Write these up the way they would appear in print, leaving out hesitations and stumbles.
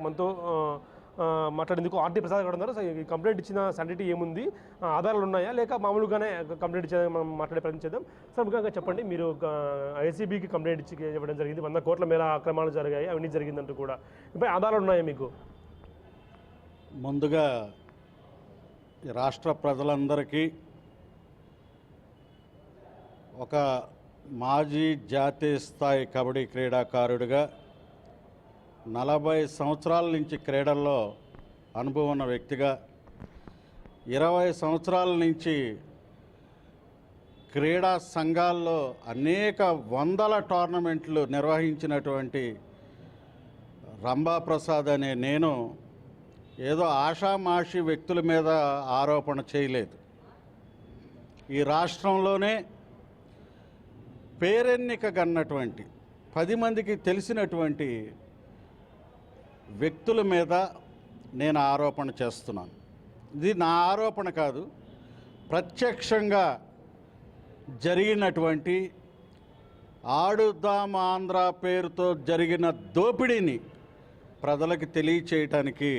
మనతో మాట్లాడేందుకు ఆర్టీ ప్రసాద్ గారు ఉన్నారు. సో ఈ కంప్లైంట్ ఇచ్చిన శానిటీ ఏముంది, ఆధారాలు ఉన్నాయా లేక మామూలుగానే కంప్లైంట్ ఇచ్చే మనం మాట్లాడే ప్రయత్నం చేద్దాం. సార్ ముఖ్యంగా చెప్పండి, మీరు ఐసీబీకి కంప్లైంట్ ఇచ్చి ఇవ్వడం జరిగింది, 100 కోట్ల మేర అక్రమాలు జరిగాయి, అవినీతి జరిగిందంటూ కూడా. ఇప్పుడు ఆధారాలు ఉన్నాయా మీకు? ముందుగా రాష్ట్ర ప్రజలందరికీ ఒక మాజీ జాతీయ స్థాయి కబడ్డీ క్రీడాకారుడిగా 40 సంవత్సరాల నుంచి క్రీడల్లో అనుభవం ఉన్న వ్యక్తిగా 20 సంవత్సరాల నుంచి క్రీడా సంఘాల్లో అనేక వందల టోర్నమెంట్లు నిర్వహించినటువంటి రంభాప్రసాద్ అనే నేను ఏదో ఆషామాషి వ్యక్తుల మీద ఆరోపణ చేయలేదు. ఈ రాష్ట్రంలోనే పేరెన్నికగన్నటువంటి 10 మందికి తెలిసినటువంటి వ్యక్తుల మీద నేను ఆరోపణ చేస్తున్నాను. ఇది నా ఆరోపణ కాదు, ప్రత్యక్షంగా జరిగినటువంటి ఆడుదాం ఆంధ్ర పేరుతో జరిగిన దోపిడీని ప్రజలకు తెలియచేయటానికి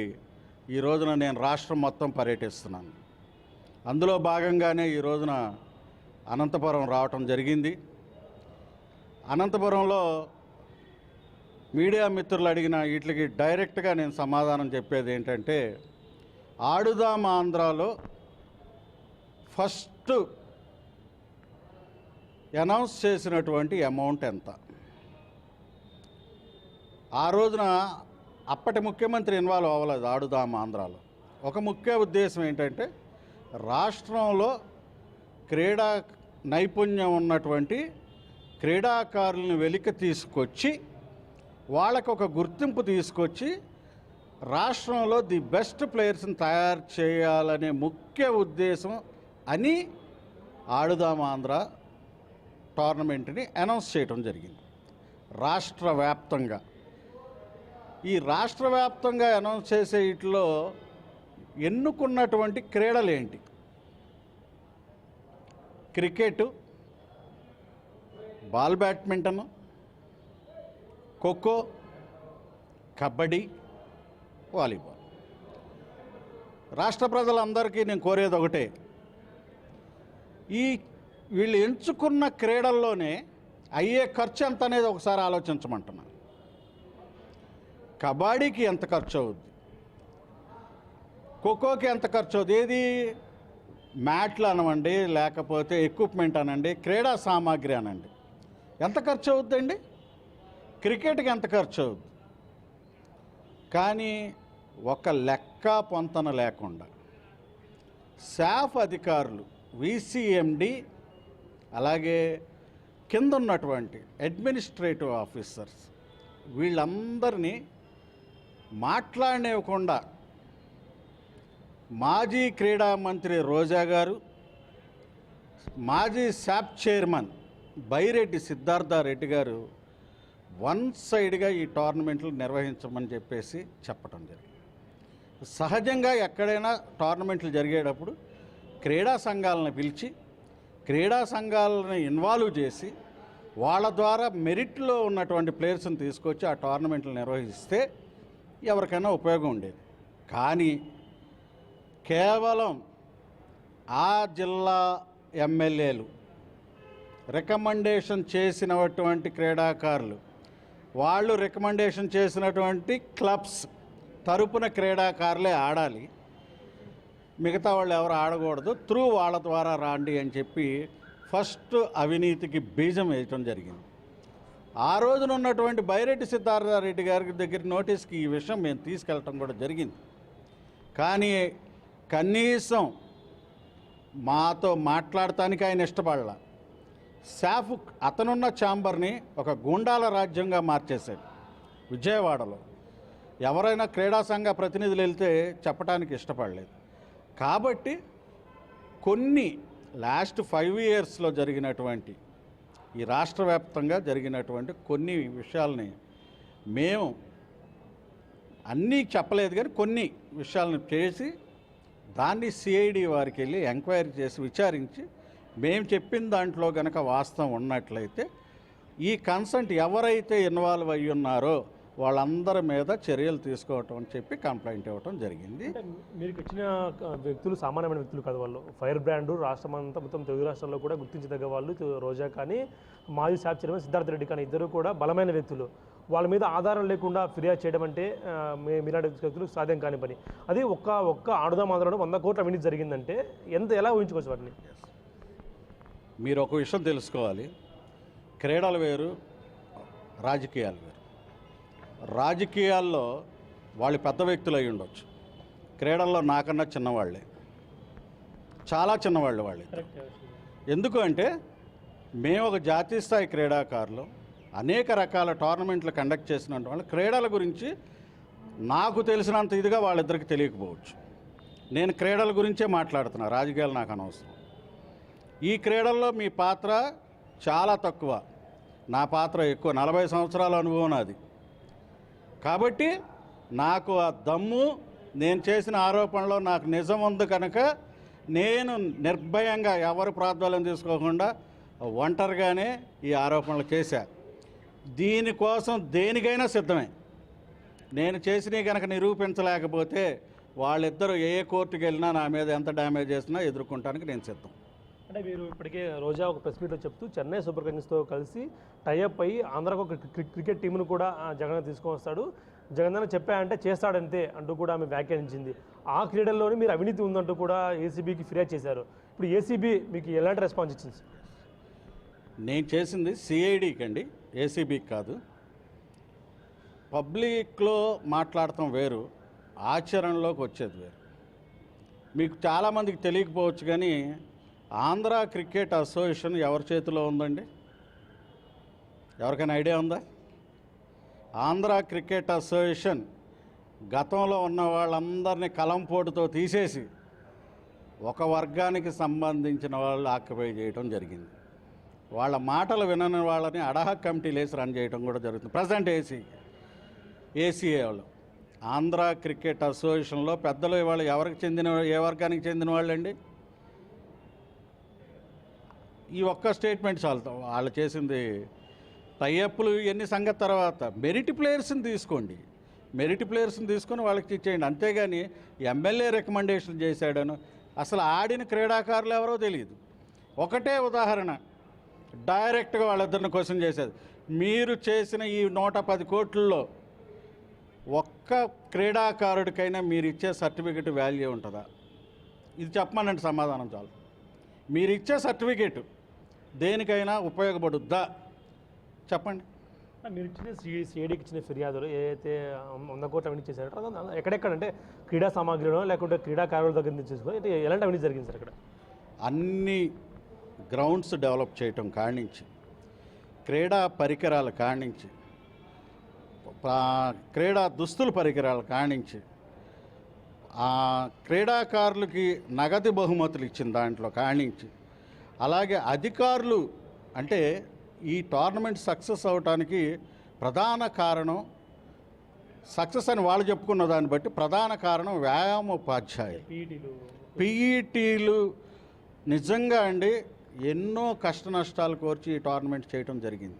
ఈ రోజున నేను రాష్ట్రం మొత్తం పర్యటిస్తున్నాను. అందులో భాగంగానే ఈ రోజున అనంతపురం రావటం జరిగింది. అనంతపురంలో మీడియా మిత్రులు అడిగిన వీటికి డైరెక్ట్గా నేను సమాధానం చెప్పేది ఏంటంటే, ఆడుదాం ఆంధ్రాలో ఫస్ట్ అనౌన్స్ చేసినటువంటి అమౌంట్ ఎంత? ఆ రోజున అప్పటి ముఖ్యమంత్రి ఇన్వాల్వ్ అవ్వలేదు ఆడుదాం ఆంధ్రాలో. ఒక ముఖ్య ఉద్దేశం ఏంటంటే, రాష్ట్రంలో క్రీడా నైపుణ్యం ఉన్నటువంటి క్రీడాకారులను వెలికి తీసుకొచ్చి వాళ్ళకు ఒక గుర్తింపు తీసుకొచ్చి రాష్ట్రంలో ది బెస్ట్ ప్లేయర్స్ని తయారు చేయాలనే ముఖ్య ఉద్దేశం అని ఆడుదాం ఆంధ్ర టోర్నమెంట్ని అనౌన్స్ చేయడం జరిగింది రాష్ట్ర వ్యాప్తంగా. ఈ రాష్ట్ర వ్యాప్తంగా అనౌన్స్ చేసే వీటిలో ఎన్నుకున్నటువంటి క్రీడలు ఏంటి? Cricket, ball badminton, kho kho, kabaddi, volleyball. రాష్ట్ర ప్రజలందరికీ నేను కోరేది ఒకటే, వీళ్ళు ఎంచుకున్న క్రీడల్లోనే అయ్యే ఖర్చు ఎంత అనేది ఒకసారి ఆలోచించమంటున్నాను. కబడ్డీకి ఎంత ఖర్చు అవుద్ది, ఖోఖోకి ఎంత ఖర్చు అవుద్ది, ఏది మ్యాట్లు అనండి లేకపోతే ఎక్విప్మెంట్ అనండి, క్రీడా సామాగ్రి అనండి, ఎంత ఖర్చు అవుద్దండి? క్రికెట్కి ఎంత ఖర్చు అవుద్ది? కానీ ఒక లెక్క పొంతన లేకుండా శాఫ్ అధికారులు, విసిఎండి, అలాగే కింద ఉన్నటువంటి అడ్మినిస్ట్రేటివ్ ఆఫీసర్స్ వీళ్ళందరినీ మాట్లాడనివ్వకుండా మాజీ క్రీడా మంత్రి రోజా గారు, మాజీ శాప్ చైర్మన్ బైరెడ్డి సిద్ధార్థారెడ్డి గారు వన్ సైడ్గా ఈ టోర్నమెంట్లు నిర్వహించమని చెప్పేసి చెప్పడం జరిగింది. సహజంగా ఎక్కడైనా టోర్నమెంట్లు జరిగేటప్పుడు క్రీడా సంఘాలను పిలిచి క్రీడా సంఘాలను ఇన్వాల్వ్ చేసి వాళ్ళ ద్వారా మెరిట్లో ఉన్నటువంటి ప్లేయర్స్ని తీసుకొచ్చి ఆ టోర్నమెంట్లు నిర్వహిస్తే ఎవరికైనా ఉపయోగం ఉండేది. కానీ కేవలం ఆ జిల్లా ఎమ్మెల్యేలు రికమెండేషన్ చేసినటువంటి క్రీడాకారులు, వాళ్ళు రికమెండేషన్ చేసినటువంటి క్లబ్స్ తరపున క్రీడాకారులే ఆడాలి, మిగతా వాళ్ళు ఎవరు ఆడకూడదు, త్రూ వాళ్ళ ద్వారా రాండి అని చెప్పి ఫస్ట్ అవినీతికి బీజం వేయటం జరిగింది. ఆ రోజున ఉన్నటువంటి బైరెడ్డి సిద్ధార్థారెడ్డి గారి దగ్గర నోటీస్కి ఈ విషయం మేము తీసుకెళ్ళటం కూడా జరిగింది. కానీ కనీసం మాతో మాట్లాడటానికి ఆయన ఇష్టపడాల. శాఫ్ అతనున్న ఛాంబర్ని ఒక గూండాల రాజ్యంగా మార్చేశాడు. విజయవాడలో ఎవరైనా క్రీడా సంఘ ప్రతినిధులు వెళ్తే చెప్పడానికి ఇష్టపడలేదు. కాబట్టి కొన్ని లాస్ట్ 5 yearsలో జరిగినటువంటి ఈ రాష్ట్ర వ్యాప్తంగా జరిగినటువంటి కొన్ని విషయాల్ని మేము అన్నీ చెప్పలేదు, కానీ కొన్ని విషయాలను చేసి దాన్ని సిఐడి వారికి వెళ్ళి ఎంక్వైరీ చేసి విచారించి మేము చెప్పిన దాంట్లో కనుక వాస్తవం ఉన్నట్లయితే ఈ కన్సెంట్ ఎవరైతే ఇన్వాల్వ్ అయ్యి ఉన్నారో వాళ్ళందరి మీద చర్యలు తీసుకోవటం అని చెప్పి కంప్లైంట్ ఇవ్వటం జరిగింది. అంటే మీకు ఇచ్చిన వ్యక్తులు సామాన్యమైన వ్యక్తులు కాదు, వాళ్ళు ఫైర్ బ్రాండ్ రాష్ట్రం అంతా మొత్తం తెలుగు రాష్ట్రాల్లో కూడా గుర్తించదగ్గ వాళ్ళు. రోజా కానీ మాజీ శాఖ చైర్మన్ సిద్ధార్థ రెడ్డి కానీ ఇద్దరు కూడా బలమైన వ్యక్తులు. వాళ్ళ మీద ఆధారం లేకుండా ఫిర్యాదు చేయడం అంటే మీలాంటి వ్యక్తులు సాధ్యం కాని పని. అది ఒక్క ఆడుదాం ఆంధ్రలో 100 కోట్ల అవినీతి జరిగిందంటే ఎలా ఊహించుకోవచ్చు వాటిని? మీరు ఒక విషయం తెలుసుకోవాలి, క్రీడలు వేరు, రాజకీయాలు వేరు. రాజకీయాల్లో వాళ్ళు పెద్ద వ్యక్తులు అయి ఉండొచ్చు, క్రీడల్లో నాకన్నా చిన్నవాళ్ళే, చాలా చిన్నవాళ్ళు వాళ్ళే. ఎందుకు అంటే మేము ఒక జాతీయ స్థాయి క్రీడాకారులు, అనేక రకాల టోర్నమెంట్లు కండక్ట్ చేసిన వాళ్ళు. క్రీడల గురించి నాకు తెలిసినంత ఇదిగా వాళ్ళిద్దరికి తెలియకపోవచ్చు. నేను క్రీడల గురించే మాట్లాడుతున్నా, రాజకీయాలు నాకు అనవసరం. ఈ క్రీడల్లో మీ పాత్ర చాలా తక్కువ, నా పాత్ర ఎక్కువ. 40 సంవత్సరాల అనుభవం నాది. కాబట్టి నాకు ఆ దమ్ము, నేను చేసిన ఆరోపణలో నాకు నిజం ఉంది కనుక నేను నిర్భయంగా ఎవరు ప్రార్థనలు తీసుకోకుండా ఒంటరిగానే ఈ ఆరోపణలు చేశా. దీనికోసం దేనికైనా సిద్ధమే. నేను చేసినవి కనుక నిరూపించలేకపోతే వాళ్ళిద్దరూ ఏ కోర్టుకు వెళ్ళినా నా మీద ఎంత డ్యామేజ్ చేసినా ఎదుర్కొంటానికి నేను సిద్ధం. అంటే మీరు ఇప్పటికే రోజా ఒక ప్రెస్ మీట్లో చెప్తూ చెన్నై సూపర్ కింగ్స్తో కలిసి టైఅప్ అయ్యి ఆంధ్రాకు ఒక క్రికెట్ టీంను కూడా జగన్ తీసుకొని వస్తాడు, జగన్ చెప్పాయంటే చేస్తాడంతే అంటూ కూడా ఆమె వ్యాఖ్యానించింది. ఆ క్రీడల్లోనే మీరు అవినీతి ఉందంటూ కూడా ఏసీబీకి ఫిర్యాదు చేశారు. ఇప్పుడు ఏసీబీ మీకు ఎలాంటి రెస్పాన్స్ ఇచ్చింది? నేను చేసింది సిఐడికి అండి, ఏసీబీకి కాదు. పబ్లిక్లో మాట్లాడటం వేరు, ఆచరణలోకి వచ్చేది వేరు. మీకు చాలామందికి తెలియకపోవచ్చు కానీ ఆంధ్ర క్రికెట్ అసోసియేషన్ ఎవరి చేతిలో ఉందండి? ఎవరికైనా ఐడియా ఉందా? ఆంధ్ర క్రికెట్ అసోసియేషన్ గతంలో ఉన్న వాళ్ళందరినీ కలంపోటుతో తీసేసి ఒక వర్గానికి సంబంధించిన వాళ్ళు ఆక్యుపై చేయడం జరిగింది. వాళ్ళ మాటలు వినని వాళ్ళని అడాహక్ కమిటీలు వేసి రన్ చేయడం కూడా జరుగుతుంది. ప్రజెంట్ ఏసీఏ వాళ్ళు ఆంధ్ర క్రికెట్ అసోసియేషన్లో పెద్దలు వాళ్ళు ఎవరికి చెందిన, ఏ వర్గానికి చెందిన వాళ్ళండి? ఈ ఒక్క స్టేట్మెంట్ చాలు. వాళ్ళు చేసింది టైఅప్లు ఎన్ని సంగతి తర్వాత మెరిట్ ప్లేయర్స్ని తీసుకోండి, మెరిట్ ప్లేయర్స్ని తీసుకొని వాళ్ళకి ఇచ్చేయండి. అంతేగాని ఎమ్మెల్యే రికమెండేషన్ చేశాడను అసలు ఆడిన క్రీడాకారులు ఎవరో తెలియదు. ఒకటే ఉదాహరణ, డైరెక్ట్గా వాళ్ళిద్దరిని క్వశ్చన్ చేసేది. మీరు చేసిన ఈ 110 కోట్లలో ఒక్క క్రీడాకారుడికైనా మీరు ఇచ్చే సర్టిఫికెట్ వాల్యూ ఉంటుందా? ఇది చెప్పమనండి, సమాధానం చాలు. మీరు ఇచ్చే సర్టిఫికేట్ దేనికైనా ఉపయోగపడుద్దా చెప్పండి. మీరు ఇచ్చిన సిఐడికి ఇచ్చిన ఫిర్యాదులు ఏదైతే 100 కోట్ల అవినీతి చేశారో ఎక్కడెక్కడంటే క్రీడా సామాగ్రిలో లేకుంటే క్రీడాకారుల దగ్గర నుంచి తీసుకుని ఎలాంటి అవినీతి జరిగింది సార్? ఇక్కడ అన్ని గ్రౌండ్స్ డెవలప్ చేయటం కానించి, క్రీడా పరికరాల కానించి, క్రీడా దుస్తుల పరికరాలు కానించి, క్రీడాకారులకి నగదు బహుమతులు ఇచ్చిన దాంట్లో కానించి, అలాగే అధికారులు అంటే ఈ టోర్నమెంట్ సక్సెస్ అవడానికి ప్రధాన కారణం, సక్సెస్ అని వాళ్ళు చెప్పుకున్న దాన్ని బట్టి ప్రధాన కారణం వ్యాయామోపాధ్యాయులు, పీఈటీలు. నిజంగా అండి ఎన్నో కష్ట నష్టాలు కోర్చి ఈ టోర్నమెంట్ చేయడం జరిగింది.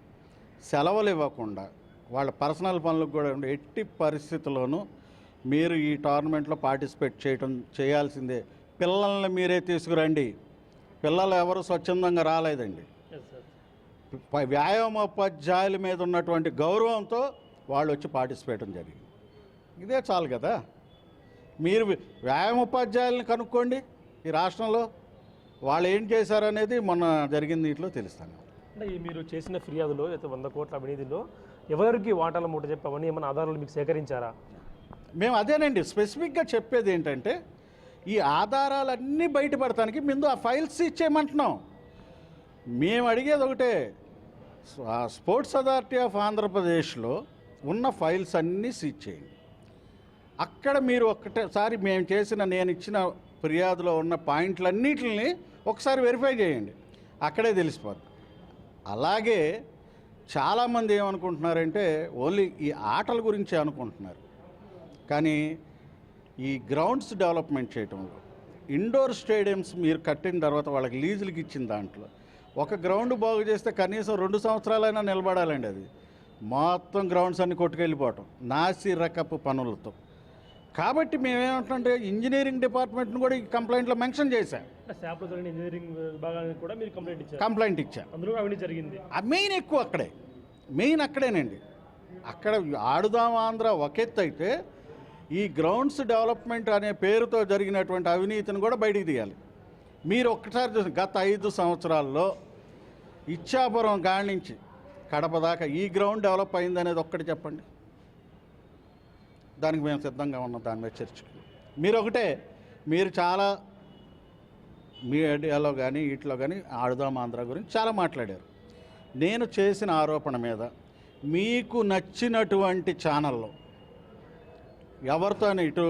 సెలవులు ఇవ్వకుండా వాళ్ళ పర్సనల్ పనులకు కూడా ఎట్టి పరిస్థితుల్లోనూ మీరు ఈ టోర్నమెంట్లో పార్టిసిపేట్ చేయాల్సిందే. పిల్లల్ని మీరే తీసుకురండి. పిల్లలు ఎవరు స్వచ్ఛందంగా రాలేదండి. వ్యాయామోపాధ్యాయుల మీద ఉన్నటువంటి గౌరవంతో వాళ్ళు వచ్చి పార్టిసిపేట్ జరిగింది. ఇదే చాలు కదా. మీరు వ్యాయామోపాధ్యాయుల్ని కనుక్కోండి ఈ రాష్ట్రంలో, వాళ్ళు ఏం చేశారనేది మొన్న జరిగిన దీంట్లో తెలుస్తాను. అంటే మీరు చేసిన ఫిర్యాదులో అయితే 100 కోట్ల అవినీతిలో ఎవరికి వాటాల మూట చెప్పి అవన్నీ ఏమైనా ఆధారాలు మీకు సేకరించారా? మేము అదేనండి స్పెసిఫిక్గా చెప్పేది ఏంటంటే ఈ ఆధారాలన్నీ బయటపడటానికి ముందు ఆ ఫైల్స్ ఇచ్చేయమంటున్నాం. మేము అడిగేది ఒకటే, స్పోర్ట్స్ అథారిటీ ఆఫ్ ఆంధ్రప్రదేశ్లో ఉన్న ఫైల్స్ అన్నీ సీజ్ చేయండి. అక్కడ మీరు ఒక్కటేసారి నేను ఇచ్చిన ఫిర్యాదులో ఉన్న పాయింట్లన్నిటిని ఒకసారి వెరిఫై చేయండి, అక్కడే తెలిసిపోద్ది. అలాగే చాలామంది ఏమనుకుంటున్నారంటే ఓన్లీ ఈ ఆటల గురించే అనుకుంటున్నారు. కానీ ఈ గ్రౌండ్స్ డెవలప్మెంట్ చేయటంలో, ఇండోర్ స్టేడియంస్ మీరు కట్టిన తర్వాత వాళ్ళకి లీజులకి ఇచ్చిన దాంట్లో ఒక గ్రౌండ్ బాగు చేస్తే కనీసం 2 సంవత్సరాలైనా నిలబడాలండి. అది మొత్తం గ్రౌండ్స్ అన్ని కొట్టుకెళ్ళిపోవటం నాసి రకపు పనులతో. కాబట్టి మేమేమంటే ఇంజనీరింగ్ డిపార్ట్మెంట్ని కూడా ఈ కంప్లైంట్లో మెన్షన్ చేశాం. శాప్లో జరిగిన ఇంజనీరింగ్ విభాగానికి కూడా మీరు కంప్లైంట్ ఇచ్చా. అందులో అవినీతి జరిగింది. మెయిన్ ఎక్కువ అక్కడే, మెయిన్ అక్కడేనండి. అక్కడ ఆడుదాం ఆంధ్ర ఒక ఎత్తు అయితే ఈ గ్రౌండ్స్ డెవలప్మెంట్ అనే పేరుతో జరిగినటువంటి అవినీతిని కూడా బయటికి తీయాలి. మీరు ఒక్కసారి చూసి గత 5 సంవత్సరాల్లో ఇచ్చాపురం గాడి నుంచి కడప దాకా ఈ గ్రౌండ్ డెవలప్ అయిందనేది ఒక్కటి చెప్పండి. దానికి మేము సిద్ధంగా ఉన్నాం దాని మీద చర్చకు. మీరు చాలా మీడియాలో కానీ వీటిలో కానీ ఆడుదాం ఆంధ్ర గురించి చాలా మాట్లాడారు. నేను చేసిన ఆరోపణ మీద మీకు నచ్చినటువంటి ఛానల్లో ఎవరితో అయినా, ఇటు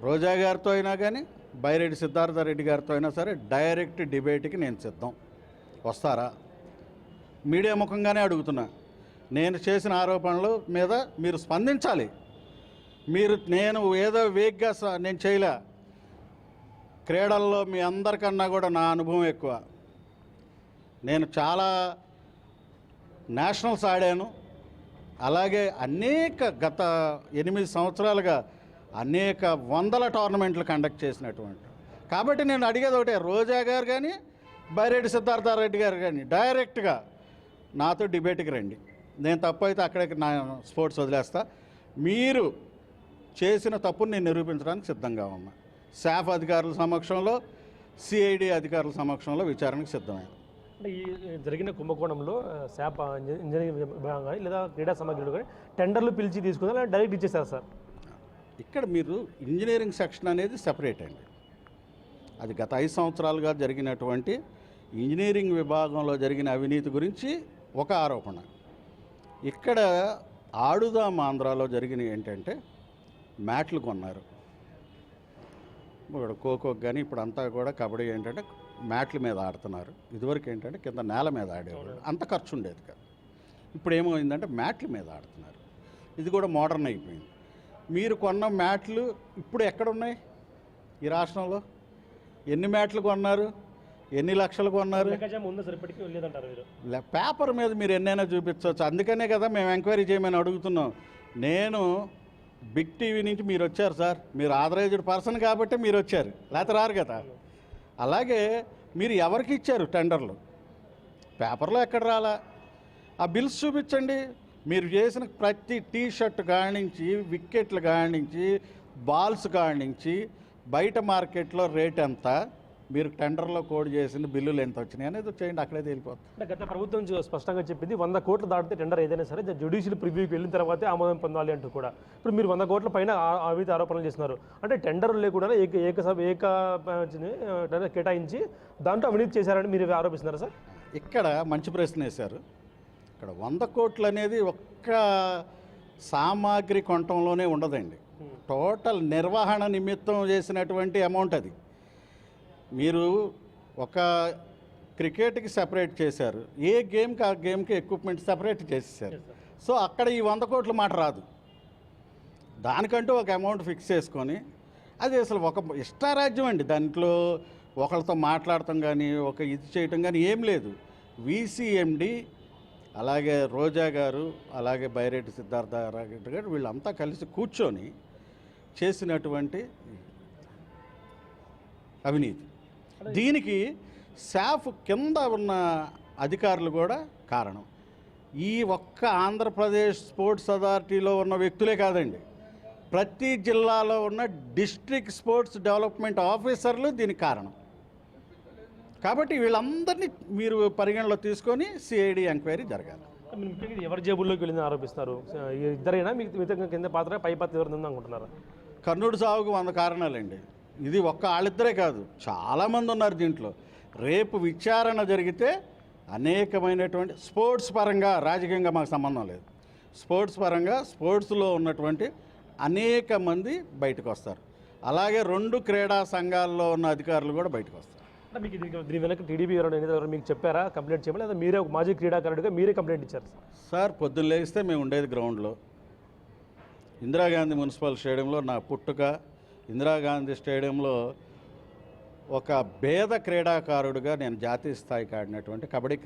రోజా గారితో అయినా కానీ బైరెడ్డి సిద్ధార్థరెడ్డి గారితో అయినా సరే డైరెక్ట్ డిబేట్కి నేను సిద్ధం. వస్తారా? మీడియా ముఖంగానే అడుగుతున్నా. నేను చేసిన ఆరోపణల మీద మీరు స్పందించాలి. నేను ఏదో వేగ్గా నేను చేయలే. క్రీడల్లో మీ అందరికన్నా కూడా నా అనుభవం ఎక్కువ. నేను చాలా నేషనల్స్ ఆడాను. అలాగే గత 8 సంవత్సరాలుగా అనేక వందల టోర్నమెంట్లు కండక్ట్ చేసినటువంటి. కాబట్టి నేను అడిగేది ఒకటే, రోజా గారు కానీ బైరెడ్డి సిద్ధార్థరెడ్డి గారు కానీ డైరెక్ట్గా నాతో డిబేట్కి రండి. నేను తప్పు అయితే అక్కడే నా స్పోర్ట్స్ వదిలేస్తా. మీరు చేసిన తప్పును నేను నిరూపించడానికి సిద్ధంగా ఉన్నా. శాఫ్ అధికారుల సమక్షంలో, సిఐడి అధికారుల సమక్షంలో విచారణకు సిద్ధమైంది. అంటే ఈ జరిగిన కుంభకోణంలో శాప్ ఇంజనీరింగ్ విభాగం కానీ లేదా క్రీడా సామగ్రిలు కానీ టెండర్లు పిలిచి తీసుకుందా లేదా డైరెక్ట్ ఇచ్చేసారు సార్? ఇక్కడ మీరు ఇంజనీరింగ్ సెక్షన్ అనేది సెపరేట్ అండి. అది గత 5 సంవత్సరాలుగా జరిగినటువంటి ఇంజనీరింగ్ విభాగంలో జరిగిన అవినీతి గురించి ఒక ఆరోపణ. ఇక్కడ ఆడుదాం ఆంధ్రాలో జరిగినవి ఏంటంటే మ్యాట్లు కొన్నారు. ఇప్పుడు ఖోఖోకి కానీ ఇప్పుడు అంతా కూడా కబడ్డీ ఏంటంటే మ్యాట్ల మీద ఆడుతున్నారు. ఇదివరకు ఏంటంటే కింద నేల మీద ఆడేవాళ్ళు, అంత ఖర్చు ఉండేది కాదు. ఇప్పుడు ఏమైందంటే మ్యాట్ల మీద ఆడుతున్నారు. ఇది కూడా మోడర్న్ అయిపోయింది. మీరు కొన్న మ్యాట్లు ఇప్పుడు ఎక్కడున్నాయి ఈ రాష్ట్రంలో? ఎన్ని మ్యాట్లు కొన్నారు? ఎన్ని లక్షలు కొన్నారు? పేపర్ మీద మీరు ఎన్నైనా చూపించవచ్చు. అందుకనే కదా మేము ఎంక్వైరీ చేయమని అడుగుతున్నాం. నేను బిగ్ టీవీ నుంచి మీరు వచ్చారు సార్, మీరు ఆథరైజ్డ్ పర్సన్ కాబట్టి మీరు వచ్చారు, లేకపోతే రారు కదా. అలాగే మీరు ఎవరికి ఇచ్చారు టెండర్లు? పేపర్లో ఎక్కడ రాలా? ఆ బిల్స్ చూపించండి. మీరు చేసిన ప్రతి టీ షర్ట్ కానించి, వికెట్లు కానించి, బాల్స్ కానించి, బయట మార్కెట్లో రేట్ ఎంత, మీరు టెండర్లో కోడ్ చేసిన బిల్లులు ఎంత వచ్చినాయి అనేది చేయండి, అక్కడే తేలిపోతుంది. అంటే గత ప్రభుత్వం స్పష్టంగా చెప్పింది 100 కోట్లు దాటితే టెండర్ ఏదైనా సరే జ్యుడిషియల్ ప్రివ్యూకి వెళ్ళిన తర్వాతే ఆమోదం పొందాలి అంటూ కూడా. ఇప్పుడు మీరు 100 కోట్ల పైన అవినీతి ఆరోపణలు చేస్తున్నారు. అంటే టెండర్ లేకుండా టెండర్ కేటాయించి దాంట్లో అవినీతి చేశారని మీరు ఆరోపిస్తున్నారు సార్? ఇక్కడ మంచి ప్రశ్న వేశారు. ఇక్కడ 100 కోట్లు అనేది ఒక్క సామాగ్రి కొనటంలోనే ఉండదండి. టోటల్ నిర్వహణ నిమిత్తం చేసినటువంటి అమౌంట్ అది. మీరు ఒక క్రికెట్కి సెపరేట్ చేశారు, ఏ గేమ్కి ఆ గేమ్కి ఎక్విప్మెంట్ సెపరేట్ చేసేసారు. సో అక్కడ ఈ 100 కోట్ల మాట రాదు. దానికంటూ ఒక అమౌంట్ ఫిక్స్ చేసుకొని, అది అసలు ఒక ఇష్టారాజ్యం అండి. దాంట్లో ఒకళ్ళతో మాట్లాడటం కానీ ఒక ఇది చేయటం కానీ ఏం లేదు. VCMD అలాగే రోజా గారు అలాగే బైరెడ్డి సిద్ధార్థరెడ్డి గారు వీళ్ళంతా కలిసి కూర్చొని చేసినటువంటి అవినీతి. దీనికి శాఫ్ కింద ఉన్న అధికారులు కూడా కారణం. ఈ ఒక్క ఆంధ్రప్రదేశ్ స్పోర్ట్స్ అథారిటీలో ఉన్న వ్యక్తులే కాదండి, ప్రతి జిల్లాలో ఉన్న డిస్ట్రిక్ట్ స్పోర్ట్స్ డెవలప్మెంట్ ఆఫీసర్లు దీనికి కారణం. కాబట్టి వీళ్ళందరినీ మీరు పరిగణలో తీసుకొని సిఐడి ఎంక్వైరీ జరగాలి. ఎవరి జేబుల్లోకి వెళ్ళిందని ఆరోపిస్తున్నారు? ఇద్దరైనా మీకు కింద పాత్ర పై పాత్ర ఎవరు అనుకుంటున్నారా? కర్నూలు సాగుకు 100 కారణాలండి. ఇది ఒక్క వాళ్ళిద్దరే కాదు, చాలామంది ఉన్నారు దీంట్లో. రేపు విచారణ జరిగితే అనేకమైనటువంటి స్పోర్ట్స్ పరంగా, రాజకీయంగా మాకు సంబంధం లేదు, స్పోర్ట్స్ పరంగా స్పోర్ట్స్లో ఉన్నటువంటి అనేక మంది బయటకు వస్తారు. అలాగే 2 క్రీడా సంఘాల్లో ఉన్న అధికారులు కూడా బయటకు వస్తారు. మీకు దీని వెనక టీడీపీ ఎవరు మీకు చెప్పారా కంప్లైంట్ చేయమని, లేదా మీరే ఒక మాజీ క్రీడాకారుడిగా మీరే కంప్లైంట్ ఇచ్చారు? సార్ పొద్దున్న లేస్తే మేము ఉండేది గ్రౌండ్లో, ఇందిరాగాంధీ మున్సిపల్ స్టేడియంలో. నా పుట్టుక ఇందిరాగాంధీ స్టేడియంలో ఒక పేద క్రీడాకారుడిగా నేను జాతీయ స్థాయికి ఆడినటువంటి కబడ్డీ